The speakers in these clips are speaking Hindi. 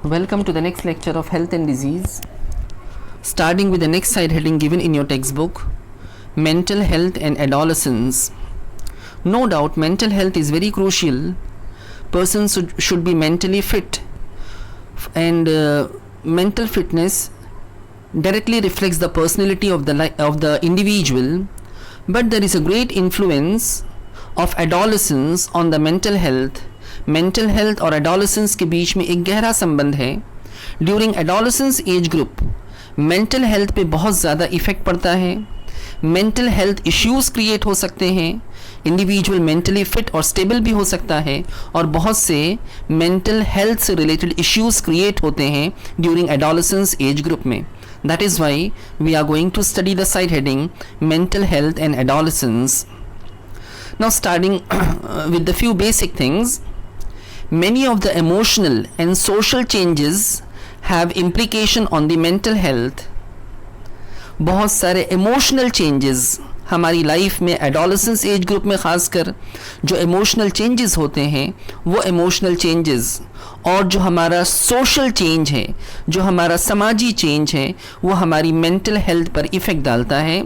Welcome to the next lecture of Health and Disease, starting with the next side heading given in your textbook, Mental Health and Adolescence. No doubt mental health is very crucial. Persons should be mentally fit, and mental fitness directly reflects the personality of the individual, but there is a great influence of adolescence on the mental health. Mental health और एडोलेसेंस के बीच में एक गहरा संबंध है. During adolescence age group mental health पे बहुत ज़्यादा इफ़ेक्ट पड़ता है. मेंटल हेल्थ इश्यूज़ क्रिएट हो सकते हैं. इंडिविजुअल मेंटली फिट और स्टेबल भी हो सकता है, और बहुत से मेंटल हेल्थ से रिलेटेड इश्यूज़ क्रिएट होते हैं ड्यूरिंग एडोलेसेंस एज ग्रुप में. That is why we are going to study the side heading mental health and adolescence. Now starting with the few basic things. Many of the emotional and social changes have implication on the mental health. बहुत सारे emotional changes हमारी लाइफ में एडोलेसेंस एज ग्रुप में ख़ासकर जो इमोशनल चेंजेस होते हैं, वो इमोशनल चेंजेस और जो हमारा सोशल चेंज है, जो हमारा समाजी चेंज है, वो हमारी मेंटल हेल्थ पर इफ़ेक्ट डालता है.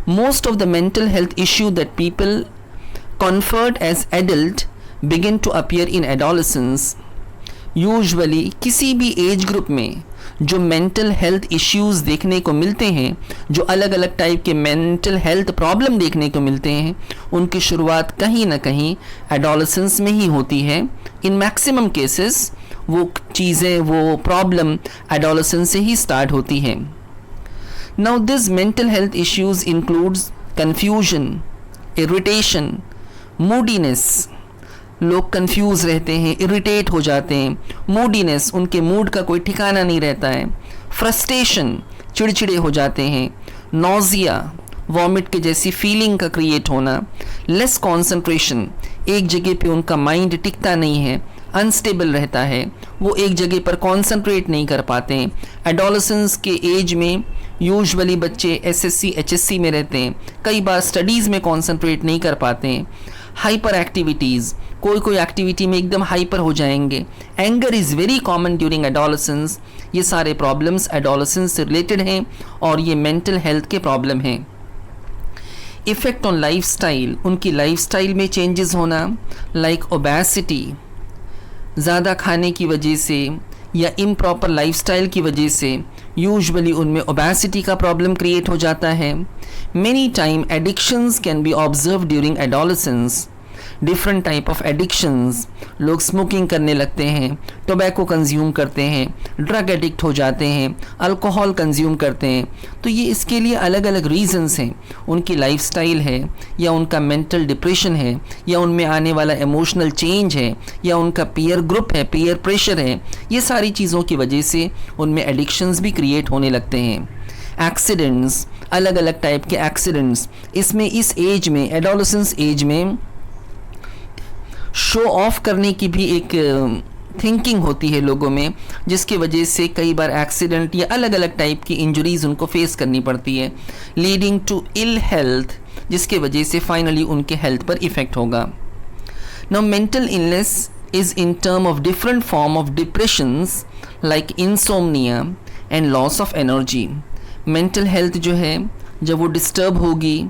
Most of the mental health issue that people confront as adult begin to appear in adolescence. Usually किसी भी एज ग्रुप में जो मेंटल हेल्थ इश्यूज़ देखने को मिलते हैं, जो अलग अलग टाइप के मेंटल हेल्थ प्रॉब्लम देखने को मिलते हैं, उनकी शुरुआत कहीं ना कहीं एडोलेसेंस में ही होती है. इन मैक्सिमम केसेस वो चीज़ें, वो प्रॉब्लम एडोलेसेंस से ही स्टार्ट होती है. Now this mental health issues includes confusion, irritation, मूडीनेस. लोग कंफ्यूज रहते हैं, इरिटेट हो जाते हैं. मूडीनेस, उनके मूड का कोई ठिकाना नहीं रहता है. फ्रस्ट्रेशन, चिड़चिड़े हो जाते हैं. नोजिया, वॉमिट के जैसी फीलिंग का क्रिएट होना. लेस कंसंट्रेशन, एक जगह पे उनका माइंड टिकता नहीं है, अनस्टेबल रहता है, वो एक जगह पर कंसंट्रेट नहीं कर पाते हैं. एडोलेसेंस के एज में यूजुअली बच्चे एसएससी एचएससी में रहते हैं, कई बार स्टडीज़ में कंसंट्रेट नहीं कर पाते हैं. हाइपर एक्टिविटीज़, कोई एक्टिविटी में एकदम हाइपर हो जाएंगे. Anger is very common during adolescence. ये सारे प्रॉब्लम्स एडोलेसेंस से रिलेटेड हैं और ये मेंटल हेल्थ के प्रॉब्लम हैं. इफ़ेक्ट ऑन लाइफस्टाइल, उनकी लाइफस्टाइल में चेंजेस होना, लाइक ओबेसिटी, ज़्यादा खाने की वजह से या इम्प्रॉपर लाइफस्टाइल की वजह से यूजुअली उनमें ओबेसिटी का प्रॉब्लम क्रिएट हो जाता है. Many time addictions can be observe during adolescence. Different type of addictions, लोग स्मोकिंग करने लगते हैं, टोबैको कंज्यूम करते हैं, ड्रग एडिक्ट हो जाते हैं, अल्कोहल कंज्यूम करते हैं. तो ये इसके लिए अलग अलग रीजंस हैं. उनकी लाइफस्टाइल है, या उनका मेंटल डिप्रेशन है, या उनमें आने वाला इमोशनल चेंज है, या उनका पीयर ग्रुप है, पीयर प्रेशर है. ये सारी चीज़ों की वजह से उनमें एडिक्शंस भी क्रिएट होने लगते हैं. एक्सीडेंट्स, अलग अलग टाइप के एक्सीडेंट्स. इसमें इस एज में, एडोलेसेंस एज में, शो ऑफ करने की भी एक थिंकिंग होती है लोगों में, जिसकी वजह से कई बार एक्सीडेंट या अलग अलग टाइप की इंजरीज उनको फेस करनी पड़ती है, लीडिंग टू इल हेल्थ, जिसके वजह से फाइनली उनके हेल्थ पर इफ़ेक्ट होगा. Now mental illness is in term of different form of depressions like insomnia and loss of energy. Mental health जो है, जब वो डिस्टर्ब होगी,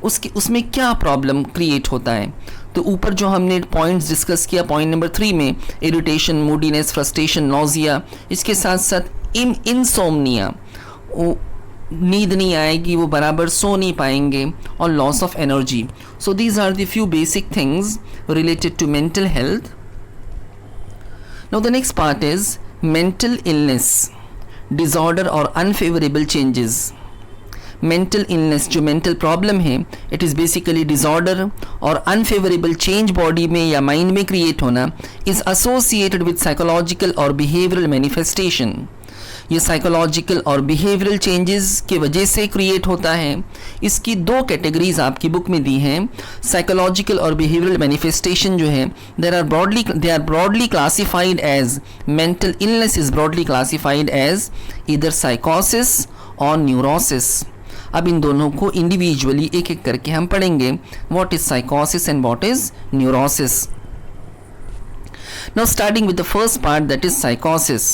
उसमें क्या प्रॉब्लम क्रिएट होता है. तो ऊपर जो हमने पॉइंट्स डिस्कस किया, पॉइंट नंबर 3 में इरिटेशन, मूडीनेस, फ्रस्ट्रेशन, नोजिया, इसके साथ साथ इंसोमनिया, नींद नहीं आएगी, वो बराबर सो नहीं पाएंगे, और loss of energy. So these are the few basic things related to mental health. Now the next part is mental illness, disorder और अनफेवरेबल चेंजेस. मेंटल इलनेस, जो मेंटल प्रॉब्लम है, इट इज़ बेसिकली डिसऑर्डर और अनफेवरेबल चेंज बॉडी में या माइंड में क्रिएट होना, इज़ एसोसिएटेड विद साइकोलॉजिकल और बिहेवियरल मैनिफेस्टेशन. ये साइकोलॉजिकल और बिहेवियरल चेंजेस की वजह से क्रिएट होता है. इसकी 2 कैटेगरीज आपकी बुक में दी हैं. साइकोलॉजिकल और बिहेवियरल मैनिफेस्टेशन जो है, they are broadly classified as, mental illness is broadly classified as either साइकोसिस और न्यूरोसिस. अब इन दोनों को इंडिविजुअली एक एक करके हम पढ़ेंगे. What is साइकोसिस and what is neurosis. Now starting with the first part, that is साइकोसिस.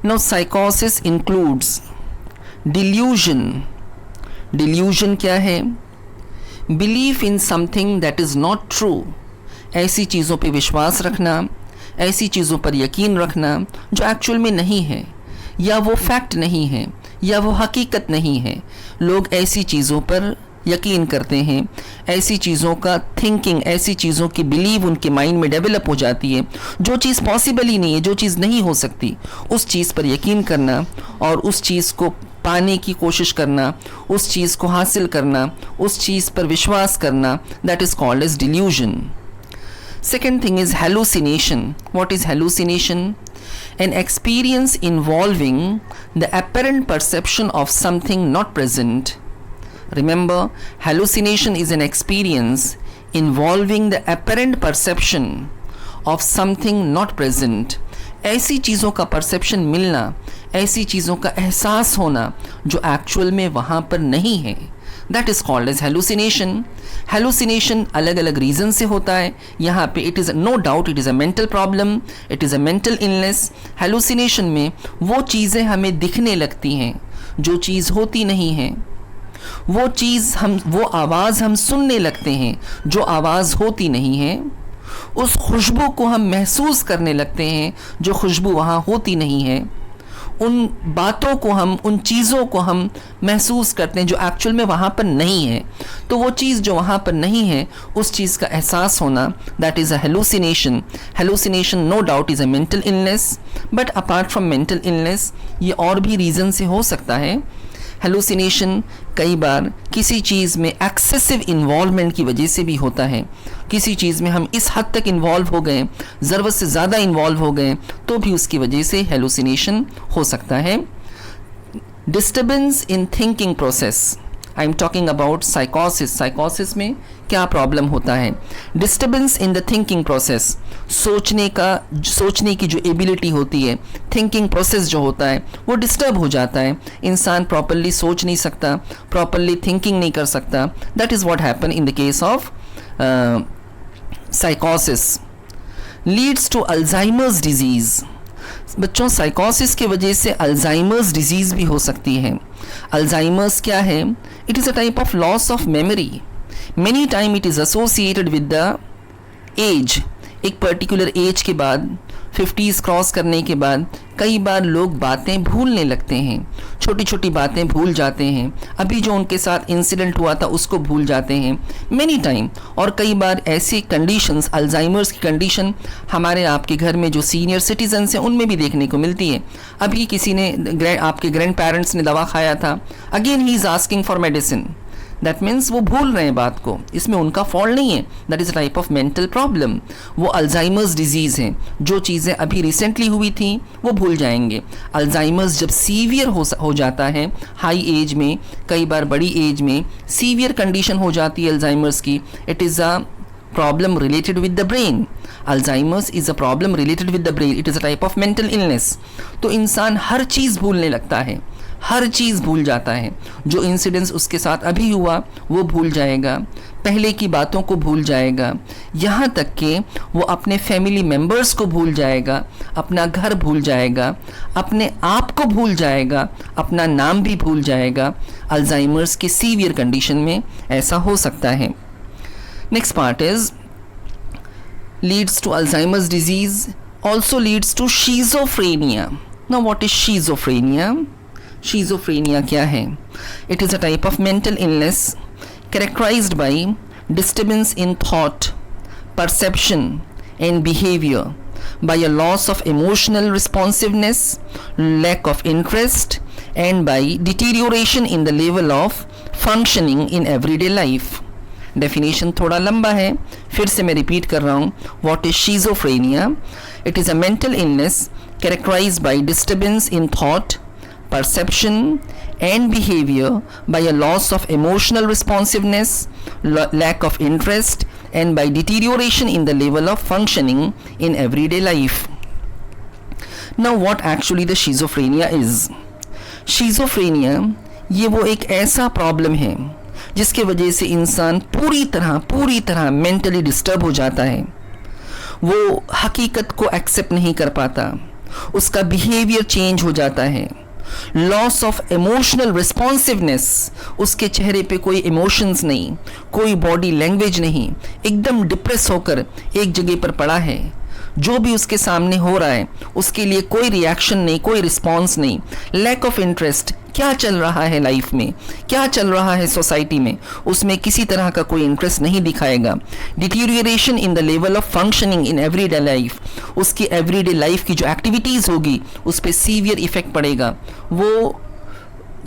Now psychosis includes delusion. Delusion क्या है? Belief in something that is not true. ऐसी चीज़ों पे विश्वास रखना, ऐसी चीज़ों पर यकीन रखना जो एक्चुअल में नहीं है, या वो फैक्ट नहीं है, या वो हकीकत नहीं है। लोग ऐसी चीज़ों पर यकीन करते हैं, ऐसी चीज़ों का थिंकिंग, ऐसी चीज़ों की बिलीव उनके माइंड में डेवलप हो जाती है। जो चीज़ पॉसिबल ही नहीं है, जो चीज़ नहीं हो सकती, उस चीज़ पर यकीन करना और उस चीज़ को पाने की कोशिश करना, उस चीज़ को हासिल करना, उस चीज़ पर विश्वास करना, that is called as delusion. Second thing is hallucination. What is hallucination? An experience involving the apparent perception of something not present. Remember, hallucination is an experience involving the apparent perception of something not present. ऐसी चीज़ों का परसेप्शन मिलना, ऐसी चीज़ों का एहसास होना जो एक्चुअल में वहाँ पर नहीं है, that is called as hallucination. Hallucination अलग अलग रीज़न से होता है. यहाँ पे it is no doubt it is a mental problem, it is a mental illness. Hallucination में वो चीज़ें हमें दिखने लगती हैं जो चीज़ होती नहीं है, वो आवाज़ हम सुनने लगते हैं जो आवाज़ होती नहीं है, उस खुशबू को हम महसूस करने लगते हैं जो खुशबू वहाँ होती नहीं है, उन बातों को हम, उन चीज़ों को हम महसूस करते हैं जो एक्चुअल में वहाँ पर नहीं है. तो वो चीज़ जो वहाँ पर नहीं है, उस चीज़ का एहसास होना, that is a hallucination. Hallucination no doubt is a mental illness, but apart from mental illness ये और भी रीज़न से हो सकता है. हेलुसिनेशन कई बार किसी चीज़ में एक्सेसिव इन्वॉल्वमेंट की वजह से भी होता है. किसी चीज़ में हम इस हद तक इन्वॉल्व हो गए, ज़रूरत से ज़्यादा इन्वॉल्व हो गए, तो भी उसकी वजह से हेलुसिनेशन हो सकता है. Disturbance in thinking process. I am talking about साइकोसिस. साइकोसिस में क्या प्रॉब्लम होता है? Disturbance in the thinking process. सोचने की जो एबिलिटी होती है, थिंकिंग प्रोसेस जो होता है, वो डिस्टर्ब हो जाता है. इंसान प्रॉपरली सोच नहीं सकता, प्रॉपरली थिंकिंग नहीं कर सकता. That is what happen in the case of साइकोसिस. Leads to Alzheimer's disease. बच्चों, साइकोसिस की वजह से अल्जाइमर्स डिजीज़ भी हो सकती है. अल्जाइमर्स क्या है? It is a type of loss of memory. Many time it is associated with the age. एक पर्टिकुलर एज के बाद, 50s क्रॉस करने के बाद कई बार लोग बातें भूलने लगते हैं, छोटी छोटी बातें भूल जाते हैं, अभी जो उनके साथ इंसिडेंट हुआ था उसको भूल जाते हैं मेनी टाइम. और कई बार ऐसी कंडीशंस, अल्जाइमर्स की कंडीशन हमारे आपके घर में जो सीनियर सिटीजन्स हैं उनमें भी देखने को मिलती है. अभी किसी ने, आपके ग्रैंड पेरेंट्स ने दवा खाया था, again he is asking for medicine. That means वो भूल रहे हैं बात को, इसमें उनका फॉल्ट नहीं है. That is a type of mental problem. वो अल्जाइमर्स डिजीज़ हैं. जो चीज़ें अभी रिसेंटली हुई थी वो भूल जाएंगे. अल्जाइमर्स जब सीवियर हो जाता है, हाई एज में, कई बार बड़ी एज में सीवियर कंडीशन हो जाती है अल्जाइमर्स की, it is a problem related with the brain. Alzheimer's is a problem related with the brain. It is a type of mental illness. तो इंसान हर चीज़ भूलने लगता है, हर चीज़ भूल जाता है. जो इंसिडेंट्स उसके साथ अभी हुआ वो भूल जाएगा, पहले की बातों को भूल जाएगा, यहाँ तक कि वो अपने फैमिली मेम्बर्स को भूल जाएगा, अपना घर भूल जाएगा, अपने आप को भूल जाएगा, अपना नाम भी भूल जाएगा. अल्जाइमर्स की सीवियर कंडीशन में ऐसा हो सकता है. Next part is leads to Alzheimer's disease, also leads to schizophrenia. Now what is schizophrenia? Schizophrenia क्या है? It is a type of mental illness characterized by disturbance in thought, perception and behavior, by a loss of emotional responsiveness, lack of interest and by deterioration in the level of functioning in everyday life. Definition थोड़ा लंबा है, फिर से मैं रिपीट कर रहा हूँ. What is schizophrenia? It is a mental illness characterized by disturbance in thought, perception and behavior, by a loss of emotional responsiveness, lack of interest and by deterioration in the level of functioning in everyday life. Now what actually the schizophrenia is? Schizophrenia ये वो एक ऐसा प्रॉब्लम है जिसके वजह से इंसान पूरी तरह मेंटली डिस्टर्ब हो जाता है. वो हकीकत को एक्सेप्ट नहीं कर पाता, उसका बिहेवियर चेंज हो जाता है। लॉस ऑफ इमोशनल रिस्पॉन्सिवनेस, उसके चेहरे पे कोई इमोशंस नहीं, कोई बॉडी लैंग्वेज नहीं, एकदम डिप्रेस होकर एक जगह पर पड़ा है। जो भी उसके सामने हो रहा है उसके लिए कोई रिएक्शन नहीं, कोई रिस्पॉन्स नहीं। लैक ऑफ इंटरेस्ट, क्या चल रहा है लाइफ में, क्या चल रहा है सोसाइटी में, उसमें किसी तरह का कोई इंटरेस्ट नहीं दिखाएगा। Deterioration in the level of functioning in everyday life, उसकी एवरीडे लाइफ की जो एक्टिविटीज़ होगी उस पर सीवियर इफेक्ट पड़ेगा। वो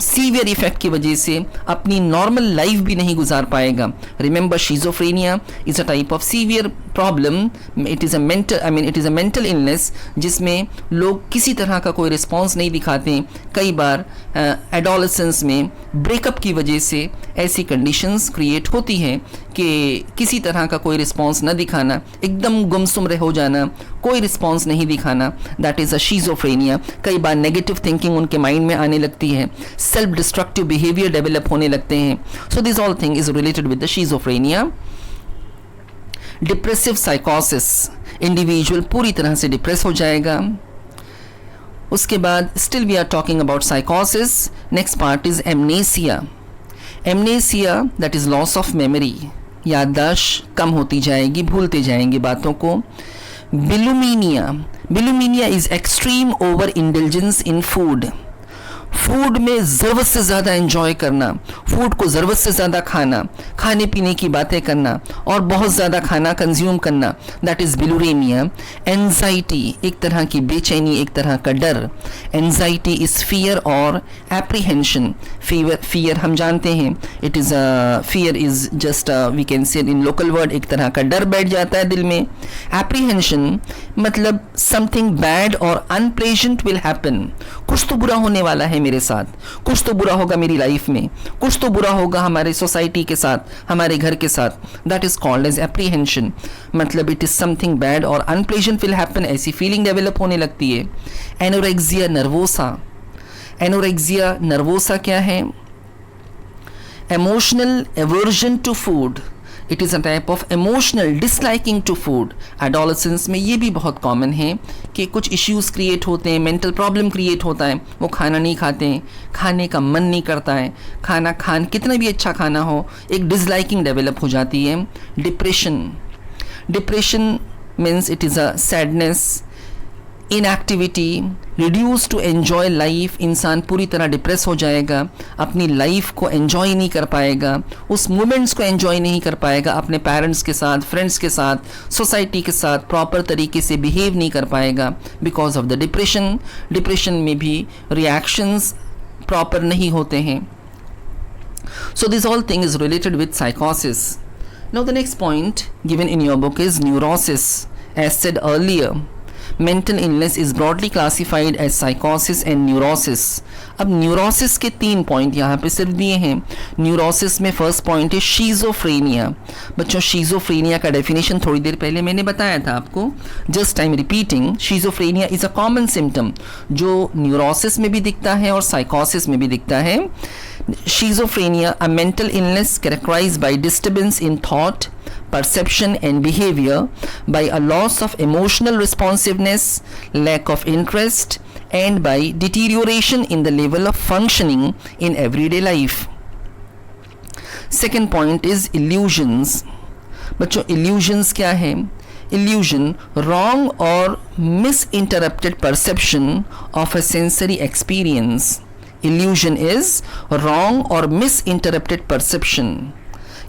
सीवियर इफेक्ट की वजह से अपनी नॉर्मल लाइफ भी नहीं गुजार पाएगा। Remember, schizophrenia is a type of severe problem. It is a mental illness जिसमें लोग किसी तरह का कोई रिस्पॉन्स नहीं दिखाते। कई बार एडोलेसेंस में ब्रेकअप की वजह से ऐसी कंडीशंस क्रिएट होती हैं कि किसी तरह का कोई रिस्पॉन्स न दिखाना, एकदम गुमसुम हो जाना, कोई रिस्पॉन्स नहीं दिखाना, दैट इज़ अ शिज़ोफ्रेनिया। कई बार नेगेटिव थिंकिंग उनके माइंड में आने लगती है, सेल्फ डिस्ट्रक्टिव बिहेवियर डेवलप होने लगते हैं। So this all thing is related with the schizophrenia. Depressive साइकोसिस, इंडिविजुअल पूरी तरह से डिप्रेस हो जाएगा। उसके बाद still we are talking about साइकोसिस, next part is amnesia. Amnesia that is loss of memory, याददाश्त कम होती जाएगी, भूलते जाएंगे बातों को। Bulimia, bulimia is extreme over indulgence in food, food में ज़रूरत से ज़्यादा एंजॉय करना, फूड को ज़रूरत से ज़्यादा खाना, खाने पीने की बातें करना और बहुत ज़्यादा खाना कंज्यूम करना, दैट इज़ बिलुरेमिया। एंजाइटी, एक तरह की बेचैनी, एक तरह का डर। एंजाइटी इज़ फियर और एप्रीहेंशन। फियर हम जानते हैं, it is fear is just we can say in local word, एक तरह का डर बैठ जाता है दिल में। एप्रीहेंशन मतलब समथिंग बैड और अनप्लेजेंट विल हैपन, कुछ तो बुरा होने वाला है मेरे साथ, कुछ तो बुरा होगा मेरी लाइफ में, कुछ तो बुरा होगा हमारे सोसाइटी के साथ, हमारे घर के साथ। That is called as apprehension, मतलब इट इज समथिंग बैड और अनप्लेजेंट विल हैपन, ऐसी फीलिंग डेवलप होने लगती है। एनोरेक्सिया नर्वोसा, एनोरेक्सिया नर्वोसा क्या है? Emotional aversion to food, it is a type of emotional disliking to food. Adolescence में ये भी बहुत कॉमन है कि कुछ इश्यूज़ क्रिएट होते हैं, मेंटल प्रॉब्लम क्रिएट होता है, वो खाना नहीं खाते हैं, खाने का मन नहीं करता है, खाना कितना भी अच्छा खाना हो, एक डिसलाइकिंग डेवलप हो जाती है। Depression, depression means it is a sadness, inactivity, reduce to enjoy life, इंसान पूरी तरह डिप्रेस हो जाएगा, अपनी लाइफ को एन्जॉय नहीं कर पाएगा, उस मोमेंट्स को एन्जॉय नहीं कर पाएगा, अपने पेरेंट्स के साथ, फ्रेंड्स के साथ, सोसाइटी के साथ प्रॉपर तरीके से बिहेव नहीं कर पाएगा because of the depression. Depression में भी रिएक्शंस प्रॉपर नहीं होते हैं। So this all thing is related with साइकोसिस। Now the next point given in your book is neurosis. As said earlier, mental illness is broadly classified as psychosis and neurosis। अब न्यूरोसिस के 3 पॉइंट यहाँ पे सिर्फ दिए हैं। न्यूरोसिस में फर्स्ट पॉइंट है शीजोफ्रेनिया। बच्चों, शीजोफ्रेनिया का डेफिनेशन थोड़ी देर पहले मैंने बताया था आपको, just I am repeating. Schizophrenia is a common symptom जो न्यूरोसिस में भी दिखता है और साइकोसिस में भी दिखता है। Schizophrenia, a mental illness characterized by disturbance in thought, perception and behavior, by a loss of emotional responsiveness, lack of interest, and by deterioration in the level of functioning in everyday life. Second point is illusions. बच्चों, illusions क्या है? Illusion, wrong or misinterpreted perception of a sensory experience. Illusion is wrong or misinterpreted perception।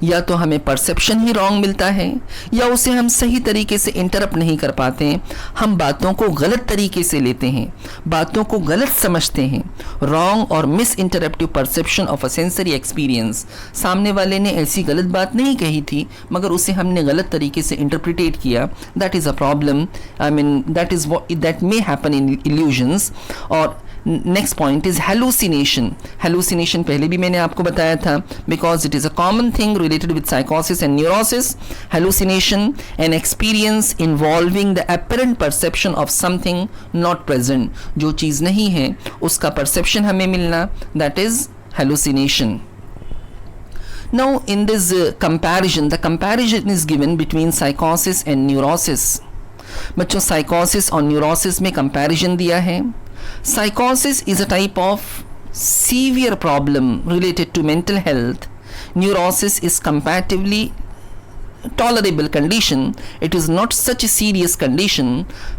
या तो हमें परसेप्शन ही रॉन्ग मिलता है या उसे हम सही तरीके से इंटरप्ट नहीं कर पाते हैं, हम बातों को गलत तरीके से लेते हैं, बातों को गलत समझते हैं। रॉन्ग और misinterpretive perception of a sensory experience, सामने वाले ने ऐसी गलत बात नहीं कही थी मगर उसे हमने गलत तरीके से इंटरप्रिटेट किया। That is a problem, I mean that may happen in illusions. और next point is hallucination. Hallucination पहले भी मैंने आपको बताया था, because it is a common thing related with साइकोसिस and neurosis. Hallucination, an experience involving the apparent perception of something not present, जो चीज़ नहीं है उसका परसेप्शन हमें मिलना, that is hallucination. Now in this comparison, the comparison is given between psychosis and neurosis. बच्चों साइकोसिस और न्यूरोसिस में कंपैरिजन दिया है. साइकोसिस is a type of severe problem related to mental health. Neurosis is comparatively tolerable condition. It is not such a serious condition.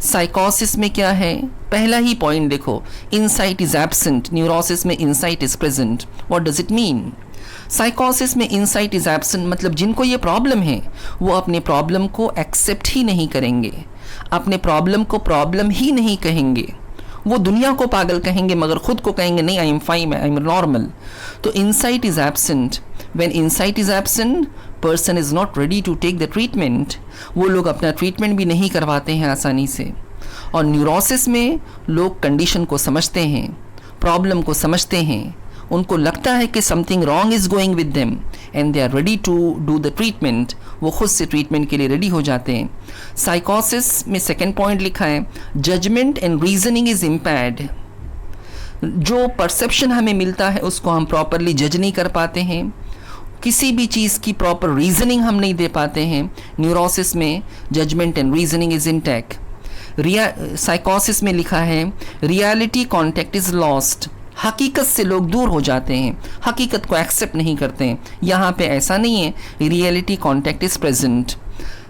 Psychosis में क्या है, पहला ही पॉइंट देखो, insight is absent. Neurosis में insight is present. What does it mean? साइकोसिस में इंसाइट इज एब्सेंट मतलब जिनको ये प्रॉब्लम है वो अपने प्रॉब्लम को एक्सेप्ट ही नहीं करेंगे, अपने प्रॉब्लम को प्रॉब्लम ही नहीं कहेंगे. वो दुनिया को पागल कहेंगे मगर खुद को कहेंगे नहीं, I am fine, I am normal. तो insight is absent. When insight is absent, person is not ready to take the treatment. वो लोग अपना ट्रीटमेंट भी नहीं करवाते हैं आसानी से. और न्यूरोसिस में लोग कंडीशन को समझते हैं, प्रॉब्लम को समझते हैं, उनको लगता है कि something wrong is going with them and they are ready to do the treatment. वो खुद से ट्रीटमेंट के लिए रेडी हो जाते हैं. साइकोसिस में सेकेंड पॉइंट लिखा है, judgement and reasoning is impaired. जो परसेप्शन हमें मिलता है उसको हम प्रॉपरली जज नहीं कर पाते हैं, किसी भी चीज़ की प्रॉपर रीजनिंग हम नहीं दे पाते हैं. न्यूरोसिस में judgement and reasoning is intact. साइकोसिस में लिखा है, रियलिटी कॉन्टेक्ट इज लॉस्ट. हकीकत से लोग दूर हो जाते हैं, हकीकत को एक्सेप्ट नहीं करते हैं. यहाँ पे ऐसा नहीं है, रियलिटी कॉन्टेक्ट इज प्रेजेंट.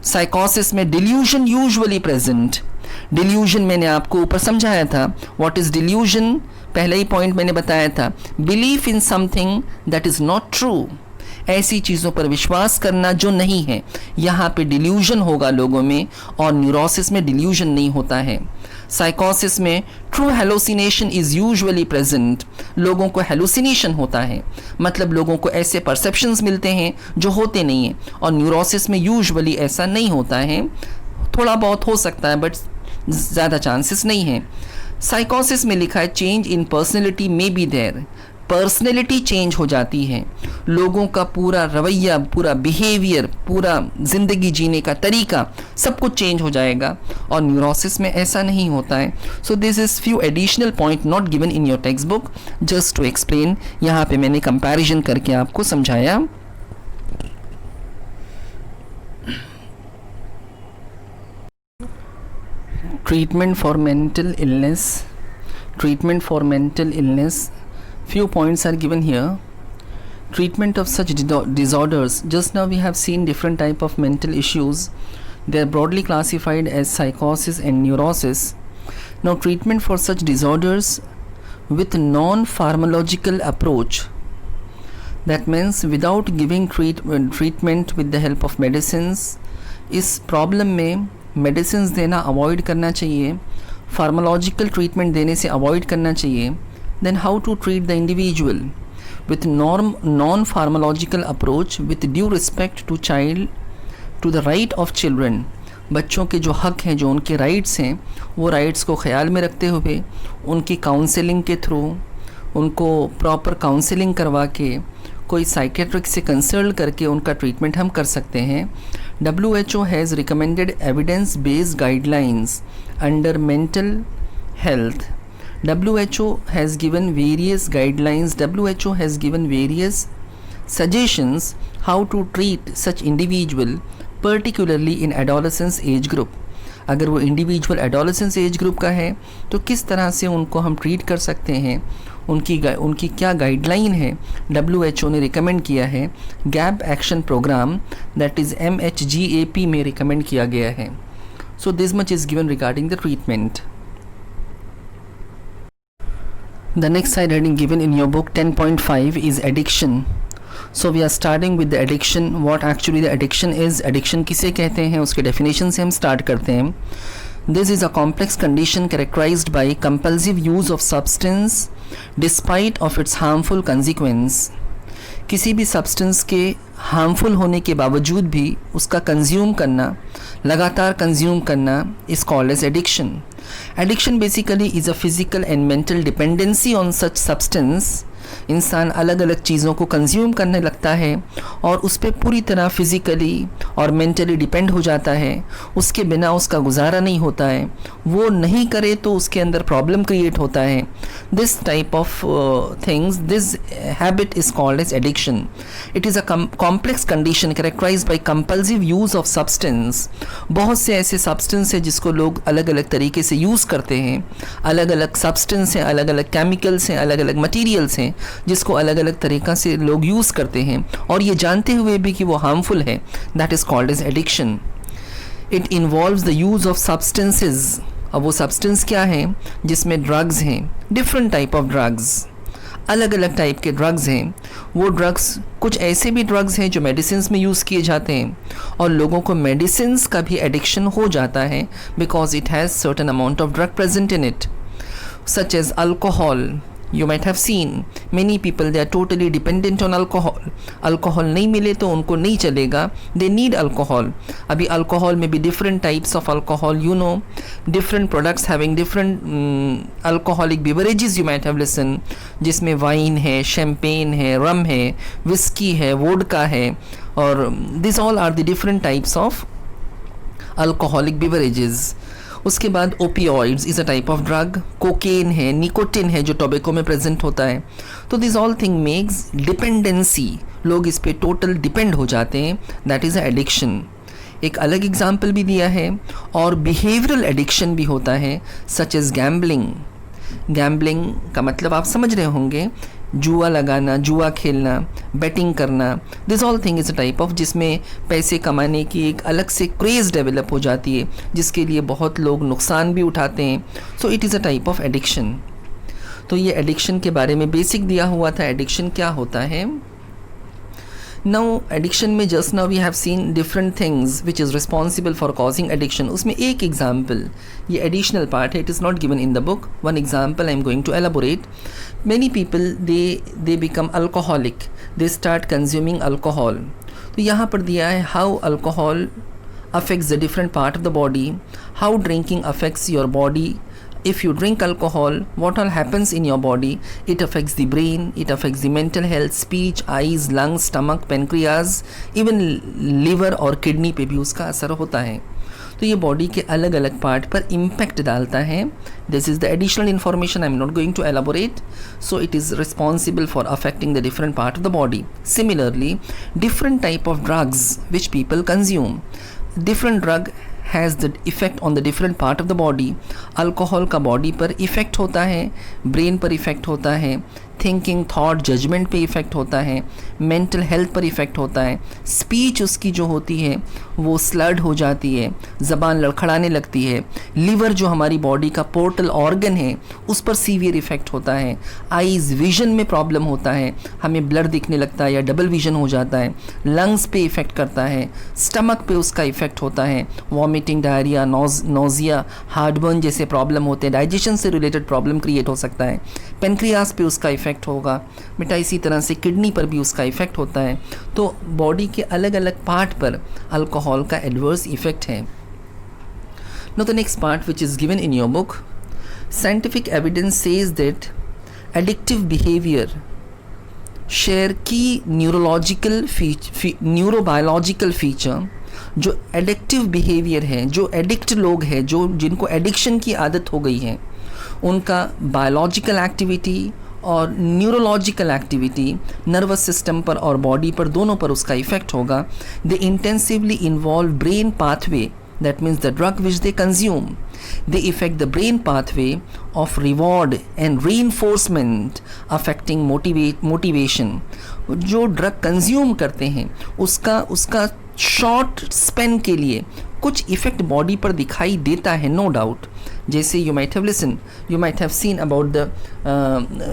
साइकोसिस में डिल्यूजन यूजुअली प्रेजेंट. डिल्यूजन मैंने आपको ऊपर समझाया था. व्हाट इज डिल्यूजन, पहले ही पॉइंट मैंने बताया था, belief in something that is not true. ऐसी चीज़ों पर विश्वास करना जो नहीं है, यहाँ पे डिल्यूजन होगा लोगों में, और न्यूरोसिस में डिल्यूजन नहीं होता है. साइकोसिस में true hallucination is usually present. लोगों को हेलोसिनेशन होता है, मतलब लोगों को ऐसे परसेप्शंस मिलते हैं जो होते नहीं हैं. और न्यूरोसिस में यूजुअली ऐसा नहीं होता है, थोड़ा बहुत हो सकता है बट ज़्यादा चांसेस नहीं है. साइकोसिस में लिखा है, change in personality may be there. Personality change हो जाती है, लोगों का पूरा रवैया, पूरा बिहेवियर, पूरा ज़िंदगी जीने का तरीका सब कुछ चेंज हो जाएगा. और न्यूरोसिस में ऐसा नहीं होता है. So this is few additional point not given in your text book, just to explain. यहाँ पे मैंने कंपैरिजन करके आपको समझाया. Treatment for mental illness. Treatment for mental illness, few points are given here. Treatment of such disorders, just now we have seen different type of mental issues. They are broadly classified as psychosis and neurosis. Now treatment for such disorders with non-pharmacological approach, that means without giving treatment with the help of medicines. इस प्रॉब्लम में मेडिसिन देना अवॉइड करना चाहिए, फार्मालॉजिकल ट्रीटमेंट देने से अवॉइड करना चाहिए. Then how to treat the individual with non-pharmacological approach with due respect to child, to the right of children. बच्चों के जो हक हैं, जो उनके राइट्स हैं, वो राइट्स को ख्याल में रखते हुए उनकी काउंसलिंग के थ्रू, उनको प्रॉपर काउंसलिंग करवा के, कोई साइकेट्रिक से कंसल्ट करके उनका ट्रीटमेंट हम कर सकते हैं. WHO has recommended evidence based guidelines under mental health. WHO has given various guidelines, WHO has given various suggestions how to treat such individual, particularly in adolescence age group. अगर वो इंडिविजुअल एडोलेसेंस एज ग्रुप का है तो किस तरह से उनको हम ट्रीट कर सकते हैं, उनकी क्या गाइडलाइन है. WHO ने रिकमेंड किया है, gap action programme, that is MHGAP में रिकमेंड किया गया है. So this much is given regarding the treatment. The next side heading given in your book 10.5 is addiction. So we are starting with the addiction. What actually the addiction is, addiction किसे कहते हैं, उसके definition से हम start करते हैं. This is a complex condition characterized by compulsive use of substance despite of its harmful consequence. किसी भी सब्सटेंस के हार्मफुल होने के बावजूद भी उसका कंज्यूम करना, लगातार कंज्यूम करना is called as addiction. Addiction basically is a physical and mental dependency on such substance इंसान अलग अलग चीज़ों को कंज्यूम करने लगता है और उस पर पूरी तरह फिज़िकली और मेंटली डिपेंड हो जाता है, उसके बिना उसका गुजारा नहीं होता है, वो नहीं करे तो उसके अंदर प्रॉब्लम क्रिएट होता है। This type of things, this habit is called as addiction. It is a complex condition characterised by compulsive use of substance. बहुत से ऐसे सब्सटेंस है जिसको लोग अलग अलग तरीके से यूज़ करते हैं, अलग अलग सब्सटेंस हैं, अलग अलग केमिकल्स हैं, अलग अलग मटेरियल्स हैं जिसको अलग अलग तरीक़ा से लोग यूज़ करते हैं और ये जानते हुए भी कि वो हार्मफुल है। That is called as addiction. It involves the use of substances. अब वो सब्सटेंस क्या है? जिसमें ड्रग्स हैं, डिफरेंट टाइप ऑफ ड्रग्स, अलग अलग टाइप के ड्रग्स हैं। वो ड्रग्स, कुछ ऐसे भी ड्रग्स हैं जो मेडिसिन्स में यूज़ किए जाते हैं और लोगों को मेडिसिन्स का भी एडिक्शन हो जाता है because it has certain amount of drug present in it, such as alcohol. You might have seen many people, they are totally dependent on alcohol. Alcohol नहीं मिले तो उनको नहीं चलेगा, they need alcohol. अभी अल्कोहल में भी different types of alcohol, you know, different products having different alcoholic beverages you might have listened, जिसमें वाइन है, शैम्पेन है, रम है, विस्की है, वोडका है, और these all are the different types of alcoholic beverages. उसके बाद opioids is a type of drug, cocaine है, निकोटिन है जो टोबैको में प्रेजेंट होता है। तो this all thing makes dependency, लोग इस पे टोटल डिपेंड हो जाते हैं, दैट इज़ अ एडिक्शन। एक अलग एग्जाम्पल भी दिया है और बिहेवियरल एडिक्शन भी होता है, सच एज गैम्बलिंग। गैम्बलिंग का मतलब आप समझ रहे होंगे, जुआ लगाना, जुआ खेलना, बैटिंग करना, this all thing is a type of, जिसमें पैसे कमाने की एक अलग से क्रेज़ डेवलप हो जाती है जिसके लिए बहुत लोग नुकसान भी उठाते हैं। सो it is a type of addiction. तो ये एडिक्शन के बारे में बेसिक दिया हुआ था, एडिक्शन क्या होता है। नाउ एडिक्शन में just now we have seen different things which is responsible for causing addiction. उसमें एक एग्जाम्पल, ये एडिशनल पार्ट है, it is not given in the book. One example I am going to elaborate. Many people they become alcoholic, they start consuming alcohol. तो यहाँ पर दिया है how alcohol affects the different part of the body, how drinking affects your body. If you drink alcohol, what all happens in your body? It affects the brain, it affects the mental health, speech, eyes, lungs, stomach, pancreas, even liver और kidney पे भी उसका असर होता है। तो ये बॉडी के अलग अलग पार्ट पर इम्पैक्ट डालता है। This is the additional information I am not going to elaborate. So it is responsible for affecting the different part of the body. Similarly different type of drugs which people consume, different drug has the effect on the different part of the body. Alcohol का बॉडी पर इफ़ेक्ट होता है, ब्रेन पर इफ़ेक्ट होता है, थिंकिंग, थॉट, जजमेंट पे इफ़ेक्ट होता है, मेंटल हेल्थ पर इफ़ेक्ट होता है, स्पीच उसकी जो होती है वो स्लर्ड हो जाती है, ज़बान लड़खड़ाने लगती है, लीवर जो हमारी बॉडी का पोर्टल ऑर्गन है उस पर सीवियर इफ़ेक्ट होता है, आईज़, विजन में प्रॉब्लम होता है, हमें ब्लर दिखने लगता है या डबल विजन हो जाता है, लंग्स पे इफ़ेक्ट करता है, स्टमक पे उसका इफ़ेक्ट होता है, वॉमिटिंग, डायरिया, नोजिया, हार्टबर्न जैसे प्रॉब्लम होते हैं, डाइजेशन से रिलेटेड प्रॉब्लम क्रिएट हो सकता है, पेनक्रियास पे उसका इफ़ेक्ट होगा, बेटा इसी तरह से किडनी पर भी उसका इफ़ेक्ट होता है। तो बॉडी के अलग अलग पार्ट पर अल्कोहल का एडवर्स इफ़ेक्ट है। Now the next part which is given in your book, scientific evidence says that addictive behaviour share की न्यूरोबायोलॉजिकल फीचर। जो एडिक्टिव बिहेवियर है, जो एडिक्ट लोग हैं, जो जिनको एडिक्शन की आदत हो गई है, उनका बायोलॉजिकल एक्टिविटी और न्यूरोलॉजिकल एक्टिविटी, नर्वस सिस्टम पर और बॉडी पर दोनों पर उसका इफ़ेक्ट होगा। They intensively involve brain pathway, that means the drug which they consume, they effect the brain pathway of reward and reinforcement affecting motivation. जो ड्रग कंज्यूम करते हैं उसका शॉर्ट स्पेन के लिए कुछ इफ़ेक्ट बॉडी पर दिखाई देता है, नो डाउट। जैसे you might have seen about the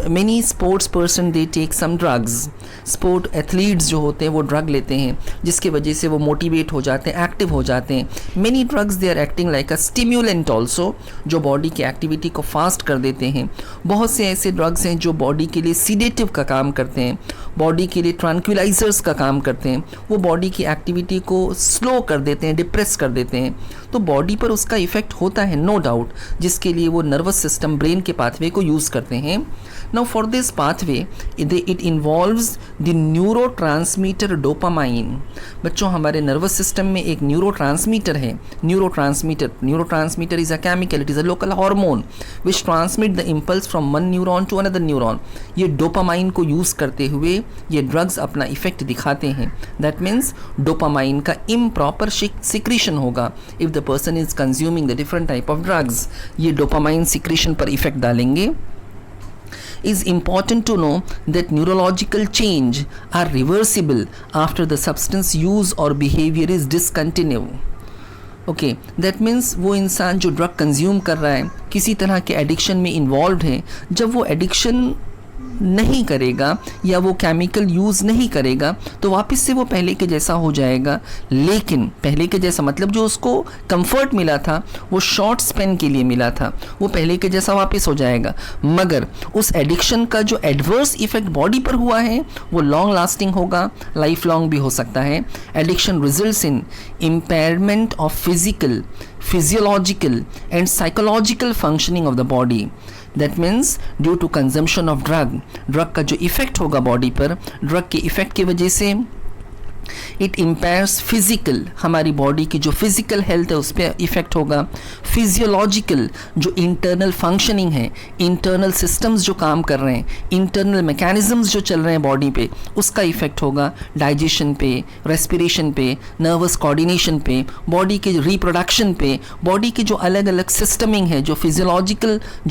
many sports person, they take some drugs. Sport athletes जो होते हैं वो ड्रग लेते हैं जिसकी वजह से वो मोटिवेट हो जाते हैं, एक्टिव हो जाते हैं। Many drugs they are acting like a stimulant also, जो बॉडी की एक्टिविटी को फास्ट कर देते हैं। बहुत से ऐसे ड्रग्स हैं जो बॉडी के लिए सीडेटिव का काम करते हैं, बॉडी के लिए ट्रैंक्विलाइजर्स का काम करते हैं, वो बॉडी की एक्टिविटी को स्लो कर देते हैं, डिप्रेस कर देते हैं। तो बॉडी पर उसका इफ़ेक्ट होता है, नो डाउट। जिसके लिए वो नर्वस सिस्टम ब्रेन के पाथवे को यूज़ करते हैं. Now for this pathway it involves the neurotransmitter dopamine. बच्चों, हमारे नर्वस सिस्टम में एक न्यूरोट्रांसमीटर है. Neurotransmitter is a chemical, it is a local hormone which transmit the impulse from one neuron to another neuron. ये डोपामाइन को यूज़ करते हुए ये ड्रग्स अपना इफेक्ट दिखाते हैं. दैट मीन्स डोपामाइन का इम्प्रॉपर सिक्रीशन होगा if the person is consuming the different type of drugs. ये डोपामाइन सिक्रीशन पर इफेक्ट डालेंगे. Is important to know that neurological change are reversible after the substance use or behavior is discontinued. Okay, that means वो इंसान जो ड्रग कंज्यूम कर रहा है, किसी तरह के एडिक्शन में इन्वॉल्व है, जब वो एडिक्शन नहीं करेगा या वो केमिकल यूज़ नहीं करेगा तो वापस से वो पहले के जैसा हो जाएगा. लेकिन पहले के जैसा मतलब जो उसको कंफर्ट मिला था वो शॉर्ट स्पेन के लिए मिला था, वो पहले के जैसा वापस हो जाएगा. मगर उस एडिक्शन का जो एडवर्स इफेक्ट बॉडी पर हुआ है वो लॉन्ग लास्टिंग होगा, लाइफ लॉन्ग भी हो सकता है. Addiction results in impairment of physical, physiological and psychological functioning of the body. That means due to consumption of drug का जो इफ़ेक्ट होगा बॉडी पर, ड्रग के इफ़ेक्ट की वजह से इट इम्पेयर्स फिजिकल, हमारी बॉडी की जो फिजिकल हेल्थ है उस पर इफ़ेक्ट होगा. फिजियोलॉजिकल, जो इंटरनल फंक्शनिंग है, इंटरनल सिस्टम्स जो काम कर रहे हैं, इंटरनल मैकेनिज्म्स जो चल रहे हैं बॉडी पे, उसका इफ़ेक्ट होगा. डाइजेशन पे, रेस्पिरेशन पे, नर्वस कोऑर्डिनेशन पे, बॉडी के रिप्रोडक्शन पे, बॉडी की जो अलग अलग सिस्टमिंग है, जो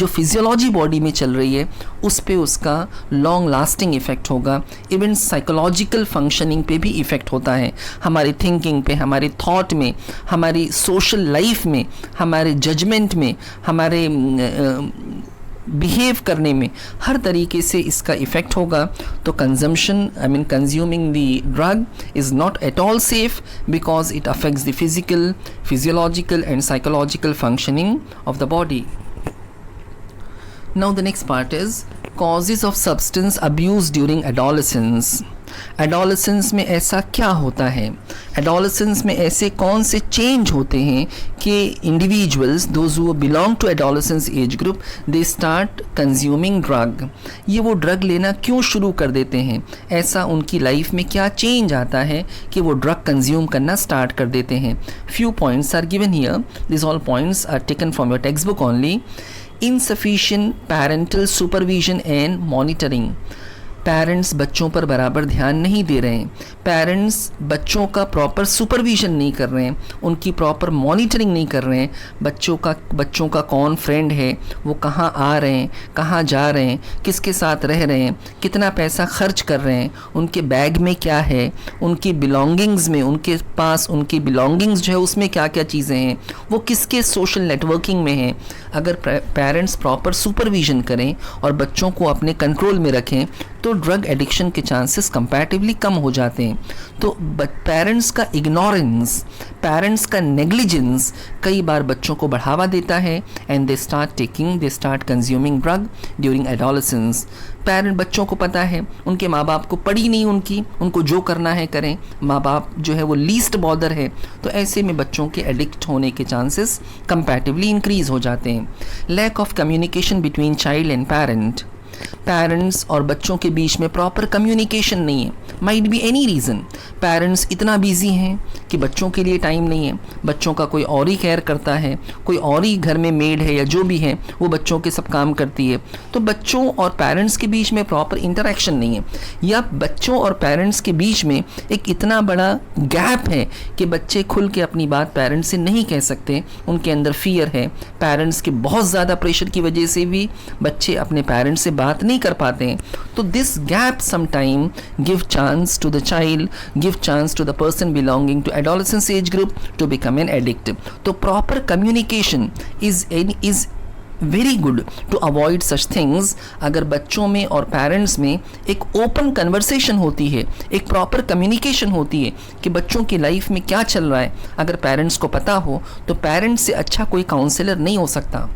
फिजियोलॉजी बॉडी में चल रही है, उस पे उसका लॉन्ग लास्टिंग इफ़ेक्ट होगा. इवन साइकोलॉजिकल फंक्शनिंग पे भी इफ़ेक्ट होता है, हमारी थिंकिंग पे, हमारे थॉट में, हमारी सोशल लाइफ में, हमारे जजमेंट में, हमारे बिहेव करने में, हर तरीके से इसका इफ़ेक्ट होगा. तो consuming the drug is not at all safe because it affects the physical, physiological and psychological functioning of the body. Now the next part is causes of substance abuse during adolescence. Adolescence में ऐसा क्या होता है, एडोलेसेंस में ऐसे कौन से चेंज होते हैं कि individuals, those who belong to adolescence age group, they start consuming drug. ये वो ड्रग लेना क्यों शुरू कर देते हैं, ऐसा उनकी लाइफ में क्या चेंज आता है कि वो ड्रग कंज्यूम करना स्टार्ट कर देते हैं. Few points are given here, this all points are taken from your text book only. insufficient parental supervision and monitoring. Parents बच्चों पर बराबर ध्यान नहीं दे रहे हैं, पेरेंट्स बच्चों का प्रॉपर सुपरविजन नहीं कर रहे हैं, उनकी प्रॉपर मॉनिटरिंग नहीं कर रहे हैं. बच्चों का कौन फ्रेंड है, वो कहाँ आ रहे हैं, कहाँ जा रहे हैं, किसके साथ रह रहे हैं, कितना पैसा खर्च कर रहे हैं, उनके बैग में क्या है, उनकी बिलोंगिंग्स में, उनके पास उनकी बिलोंगिंग्स जो है उसमें क्या क्या चीज़ें हैं, वो किसके सोशल नेटवर्किंग में हैं. अगर पेरेंट्स प्रॉपर सुपरविजन करें और बच्चों को अपने कंट्रोल में रखें तो ड्रग एडिक्शन के चांसेस कंपैरेटिवली कम हो जाते हैं. तो पेरेंट्स का इग्नोरेंस, पेरेंट्स का नेग्लिजेंस कई बार बच्चों को बढ़ावा देता है and they start consuming drug during adolescence. बच्चों को पता है उनके माँ बाप को पड़ी नहीं, उनको जो करना है करें, माँ बाप जो है वो लीस्ट बॉदर है. तो ऐसे में बच्चों के एडिक्ट होने के चांसेस कंपैरेटिवली इंक्रीज हो जाते हैं. Lack of communication between child and parents और बच्चों के बीच में प्रॉपर कम्युनिकेशन नहीं है. Might be any reason, parents इतना बिजी हैं कि बच्चों के लिए टाइम नहीं है, बच्चों का कोई और ही केयर करता है, कोई और ही घर में मेड है या जो भी है वो बच्चों के सब काम करती है. तो बच्चों और पेरेंट्स के बीच में प्रॉपर इंटरेक्शन नहीं है, या बच्चों और पेरेंट्स के बीच में एक इतना बड़ा गैप है कि बच्चे खुल के अपनी बात पेरेंट्स से नहीं कह सकते, उनके अंदर फियर है. पेरेंट्स के बहुत ज़्यादा प्रेशर की वजह से भी बच्चे अपने पेरेंट्स से बात नहीं कर पाते हैं. तो this gap sometime give chance to the child, give chance to the person belonging to adolescence age group to become an addict. तो proper communication is very good to avoid such things. अगर बच्चों में और पेरेंट्स में एक ओपन कन्वर्सेशन होती है, एक प्रॉपर कम्युनिकेशन होती है कि बच्चों की लाइफ में क्या चल रहा है, अगर पेरेंट्स को पता हो तो पेरेंट्स से अच्छा कोई काउंसलर नहीं हो सकता.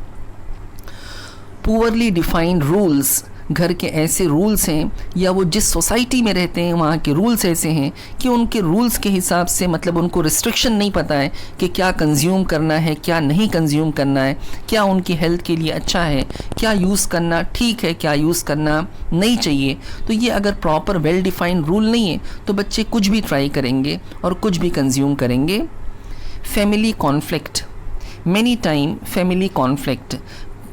Poorly defined rules घर के ऐसे रूल्स हैं या वो जिस सोसाइटी में रहते हैं वहाँ के रूल्स ऐसे हैं कि उनके रूल्स के हिसाब से मतलब उनको रिस्ट्रिक्शन नहीं पता है कि क्या कंज्यूम करना है, क्या नहीं कंज्यूम करना है, क्या उनकी हेल्थ के लिए अच्छा है, क्या यूज़ करना ठीक है, क्या यूज़ करना नहीं चाहिए। तो ये अगर प्रॉपर वेल डिफाइंड रूल नहीं है तो बच्चे कुछ भी ट्राई करेंगे और कुछ भी कंज्यूम करेंगे। Family conflict, many time family conflict,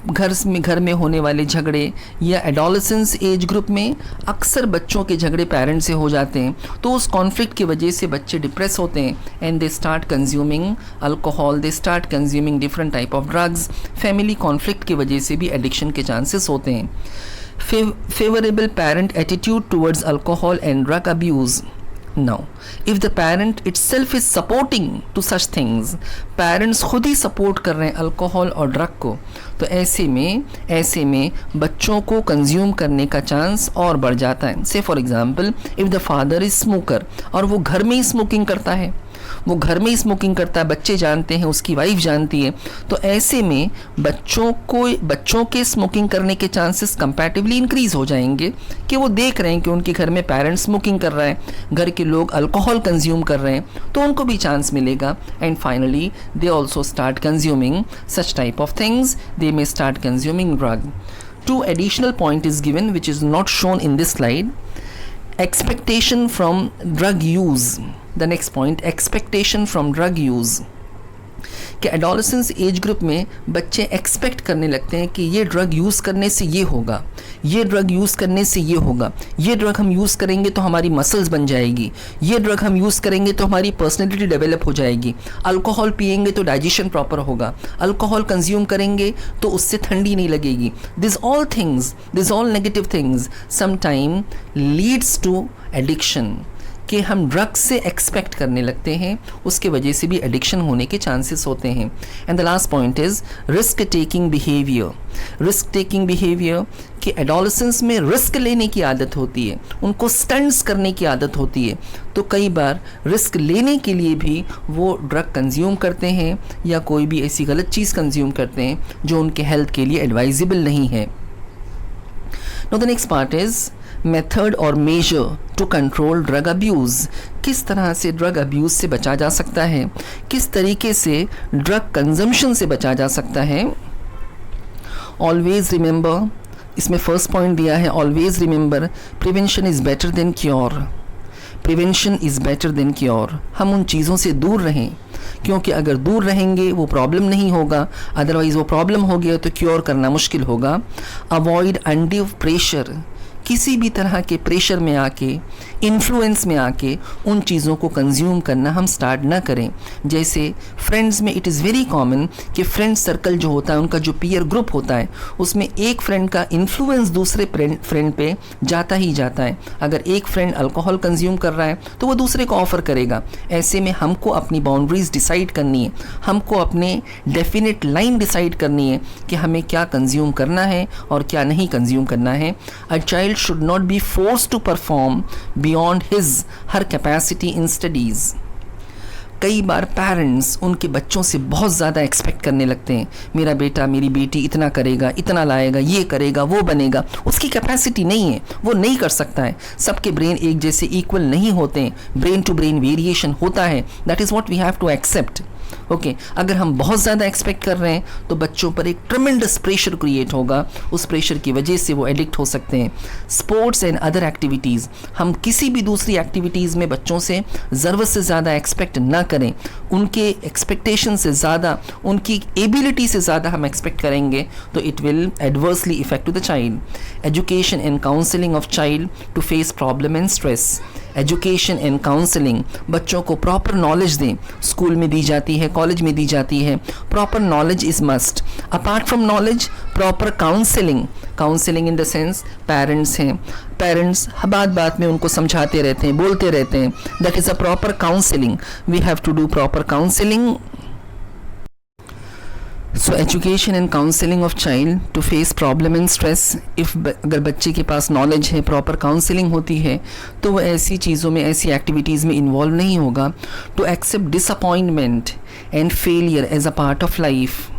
घर में होने वाले झगड़े या एडोलेसेंस एज ग्रुप में अक्सर बच्चों के झगड़े पेरेंट्स से हो जाते हैं, तो उस कॉन्फ्लिक्ट की वजह से बच्चे डिप्रेस होते हैं and they start consuming alcohol, they start consuming different type of drugs. Family conflict की वजह से भी एडिक्शन के चांसेस होते हैं। Favourable parent attitude towards alcohol and drug abuse. Now, if the parent itself is supporting to such things, parents खुद ही सपोर्ट कर रहे हैं अल्कोहल और ड्रग को, तो ऐसे में बच्चों को कंज्यूम करने का चांस और बढ़ जाता है। से for example, if the father is smoker और वो घर में ही स्मोकिंग करता है, बच्चे जानते हैं, उसकी वाइफ जानती है, तो ऐसे में बच्चों के स्मोकिंग करने के चांसेस कंपैरेटिवली इंक्रीज हो जाएंगे कि वो देख रहे हैं कि उनके घर में पेरेंट्स स्मोकिंग कर रहा है, घर के लोग अल्कोहल कंज्यूम कर रहे हैं, तो उनको भी चांस मिलेगा। And finally they also start consuming such type of things, they may start consuming drug. Two additional point is given which is not shown in this slide. Expectation from drug use. The next point, expectation from drug use. कि एडोलेसेंस एज ग्रुप में बच्चे एक्सपेक्ट करने लगते हैं कि ये ड्रग यूज़ करने से ये होगा, ये ड्रग यूज़ करने से ये होगा, ये ड्रग हम यूज़ करेंगे तो हमारी मसल्स बन जाएगी, ये ड्रग हम यूज़ करेंगे तो हमारी पर्सनैलिटी डेवलप हो जाएगी, अल्कोहल पिएंगे तो डाइजेशन प्रॉपर होगा, अल्कोहल कंज्यूम करेंगे तो उससे ठंडी नहीं लगेगी। This all negative things sometime leads to addiction, कि हम ड्रग्स से एक्सपेक्ट करने लगते हैं, उसके वजह से भी एडिक्शन होने के चांसेस होते हैं। And the last point is risk taking behaviour, कि एडोलेसेंस में रिस्क लेने की आदत होती है, उनको स्टंट्स करने की आदत होती है, तो कई बार रिस्क लेने के लिए भी वो ड्रग कंज्यूम करते हैं या कोई भी ऐसी गलत चीज़ कंज्यूम करते हैं जो उनके हेल्थ के लिए एडवाइजेबल नहीं है। Now the next part is method और measure to control drug abuse. किस तरह से ड्रग अब्यूज़ से बचा जा सकता है, किस तरीके से ड्रग कंजम्पशन से बचा जा सकता है। ऑलवेज रिमेंबर, इसमें फर्स्ट पॉइंट दिया है, always remember prevention is better than cure. हम उन चीज़ों से दूर रहें, क्योंकि अगर दूर रहेंगे वो प्रॉब्लम नहीं होगा, अदरवाइज़ वो प्रॉब्लम हो गया तो क्योर करना मुश्किल होगा। अवॉइड अनड्यू प्रेशर, किसी भी तरह के प्रेशर में आके, इन्फ्लुएंस में आके उन चीज़ों को कंज्यूम करना हम स्टार्ट ना करें। जैसे फ्रेंड्स में इट इज़ वेरी कॉमन कि फ्रेंड सर्कल जो होता है, उनका जो पीयर ग्रुप होता है, उसमें एक फ्रेंड का इन्फ्लुएंस दूसरे फ्रेंड पे जाता ही जाता है। अगर एक फ्रेंड अल्कोहल कंज्यूम कर रहा है तो वो दूसरे को ऑफ़र करेगा। ऐसे में हमको अपनी बाउंड्रीज डिसाइड करनी है, हमको अपने डेफिनेट लाइन डिसाइड करनी है कि हमें क्या कंज्यूम करना है और क्या नहीं कंज्यूम करना है। A child should not be forced to perform beyond her capacity in studies. कई बार पेरेंट्स उनके बच्चों से बहुत ज़्यादा एक्सपेक्ट करने लगते हैं, मेरा बेटा मेरी बेटी इतना करेगा, इतना लाएगा, ये करेगा, वो बनेगा। उसकी कैपेसिटी नहीं है, वो नहीं कर सकता है। सबके ब्रेन एक जैसे इक्वल नहीं होते हैं, ब्रेन टू ब्रेन वेरिएशन होता है। That is what we have to accept. Okay, अगर हम बहुत ज़्यादा एक्सपेक्ट कर रहे हैं तो बच्चों पर एक ट्रेमेंडस प्रेशर क्रिएट होगा, उस प्रेशर की वजह से वो एडिक्ट हो सकते हैं। स्पोर्ट्स एंड अदर एक्टिविटीज़, हम किसी भी दूसरी एक्टिविटीज़ में बच्चों से ज़रूरत से ज़्यादा एक्सपेक्ट ना करें। उनके एक्सपेक्टेशन से ज़्यादा, उनकी एबिलिटी से ज़्यादा हम एक्सपेक्ट करेंगे तो it will adversely effect to the child. Education and counselling of child to face problem and stress. Education and counselling, बच्चों को प्रॉपर नॉलेज दें, स्कूल में दी जाती है, कॉलेज में दी जाती है, proper knowledge is must. Apart from knowledge, proper counselling in the sense parents हैं, पेरेंट्स बात में उनको समझाते रहते हैं, बोलते रहते हैं, that is a proper counselling. We have to do proper counselling. So education and counselling of child to face problem and stress. अगर बच्चे के पास नॉलेज है, प्रॉपर काउंसलिंग होती है, तो वह ऐसी चीज़ों में, ऐसी एक्टिविटीज़ में इन्वॉल्व नहीं होगा। To accept disappointment and failure as a part of life.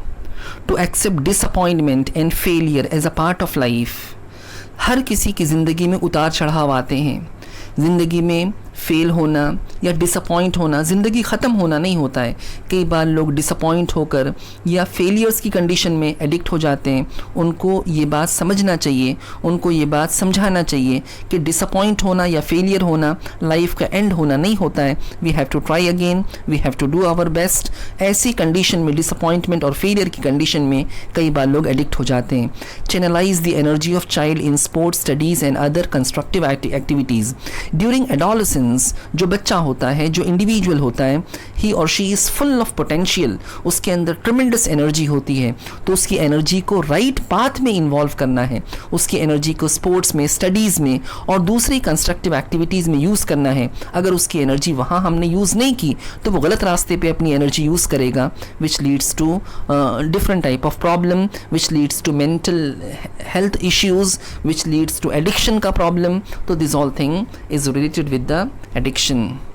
To accept disappointment and failure as a part of life. हर किसी की ज़िंदगी में उतार चढ़ाव आते हैं. ज़िंदगी में फेल होना या डिसअपॉइंट होना, ज़िंदगी ख़त्म होना नहीं होता है. कई बार लोग डिसअपॉइंट होकर या फेलियर्स की कंडीशन में एडिक्ट हो जाते हैं. उनको ये बात समझना चाहिए, उनको ये बात समझाना चाहिए कि डिसअपॉइंट होना या फेलियर होना लाइफ का एंड होना नहीं होता है. We have to try again, we have to do our best. ऐसी कंडीशन में, डिसअपॉइंटमेंट और फेलियर की कंडीशन में कई बार लोग एडिक्ट हो जाते हैं. Channelise the energy of child in sports, studies and other constructive activities. During adolescence जो बच्चा होता है, जो इंडिविजुअल होता है, ही और she is full of potential. उसके अंदर ट्रिमेंडस एनर्जी होती है. तो उसकी एनर्जी को राइट पाथ में इन्वॉल्व करना है. उसकी एनर्जी को स्पोर्ट्स में, स्टडीज़ में और दूसरी कंस्ट्रक्टिव एक्टिविटीज़ में यूज़ करना है. अगर उसकी एनर्जी वहाँ हमने यूज़ नहीं की तो वो गलत रास्ते पे अपनी एनर्जी यूज़ करेगा, which leads to different type of problem, which leads to mental health issues, which leads to addiction का प्रॉब्लम. तो this all thing is related with the addiction.